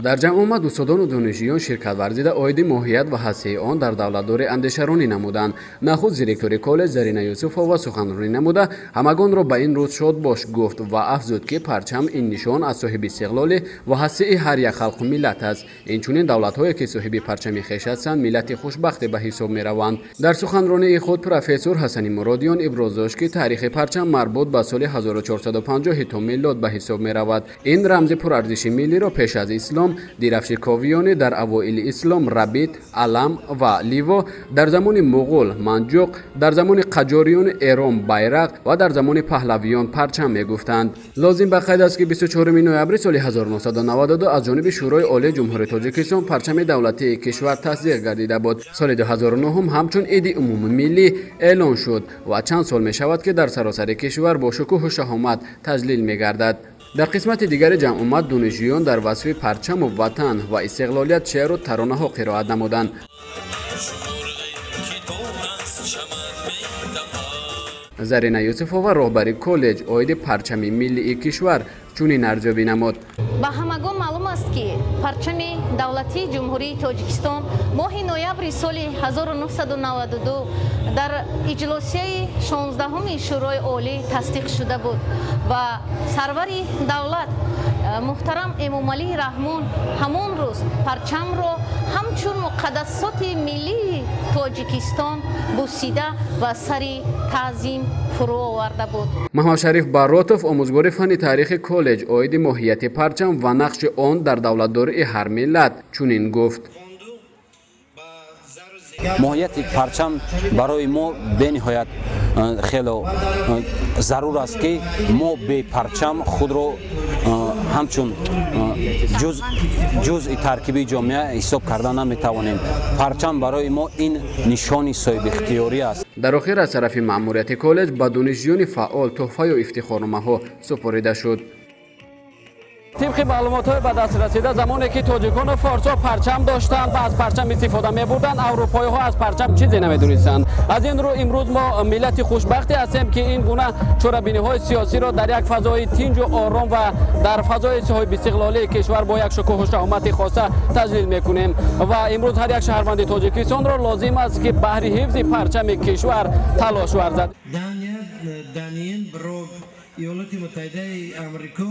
дар ҷамъ омад устодону донишҷӯён ширкат варзида оиди моҳият ва ҳастии он дар давлатдорӣ андешаронӣ намуданд. Нахуд директори коллеҷ Зарина Юсуфова суханронӣ намуда ҳамагонро ба ин рӯз шод бош гуфт ва афзуд ки парчам ин нишон аз соҳиби истиқлолӣ ва ҳастии ҳар як халқу миллат аст. Инчунин давлатҳое ки соҳиби парчами хеш ҳастанд миллати хушбахте ба ҳисоб мераванд. Дар суханронии худ профессор Ҳасани Муродиён иброз дошт ки таърихи парчам марбут ба соли 1450 то миллод ба ҳисоб меравад. Ин рамзи пурарзиши миллиро пеш аз ислом дирафшиковиёни дар авоили ислом рабит, алам ва ливо, дар замони муғул манҷуқ, дар замони қаҷориёни эрон байрақ ва дар замони паҳлавиён парчам мегуфтанд. Лозим ба қайд аст ки 24 ноябри соли 1992 аз ҷониби Шӯрои Олии Ҷумҳурии Тоҷикистон парчами давлатии кишвар тасдиқ гардида буд. Соли 2009 ҳамчун Иди умумимиллӣ эълон шуд ва чанд сол мешавад ки дар саросари кишвар бо шукӯҳу шаҳомат таҷлил мегардад. дар қисмати дигари ҷамъ омад донишҷӯён дар васфи парчаму ватан ва истиқлолият шеъру таронаҳо қироат намуданд. Зарина Юсуфова роҳбари коллеҷ оиди парчами миллии кишвар чунин арзёбӣ намуд. ба ҳамагон маълум аст ки парчами давлатии ҷумҳурии Тоҷикистон моҳи ноябри соли 1992 дар иҷлосияи 16-уми Шӯрои Олӣ тасдиқ шуда буд ва сарвари давлат муҳтарам Эмомалии Раҳмон ҳамон рӯз парчамро ҳамчун муқаддасоти миллии Тоҷикистон бусида ва сари таъзим фурӯ оварда буд. Маҳмадшариф Баротов омӯзгори фанни таърихи коллеҷ оиди моҳияти парчам ва нақши он дар давлатдории ҳар миллат чунин гуфт. моҳияти парчам барои мо бениҳоят хело зарур аст ки мо бепарчам худро ҳамчун ҷузъи таркибии ҷомеа ҳисоб карда наметавонем. Парчам барои мо ин нишони соҳибихтиёрӣ аст. дар охир аз тарафи маъмурияти коллеҷ ба донишҷӯёни фаъол тӯҳфаю ифтихорномаҳо супорида шуд. طبق معلومات‌های به دست رسیده زمانی که تاجیکان و فارس‌ها پرچم داشتند و از پرچم استفاده می‌بردند اروپایی‌ها از پرچم چیزی نمی‌دونستند. از این رو امروز ما ملت خوشبختی هستیم که این گونه چوره‌بینی‌های سیاسی را در یک فضای تنج و آرام و در فضای صاحب استقلالی کشور با یک شکوه و شهامت خاصه تجلیل می‌کنیم و امروز هر یک شهروند تاجیکستان را لازم است که بهر حفظ پرچم کشور تلاش ورزد. دانیل برای ایالات متحده آمریکا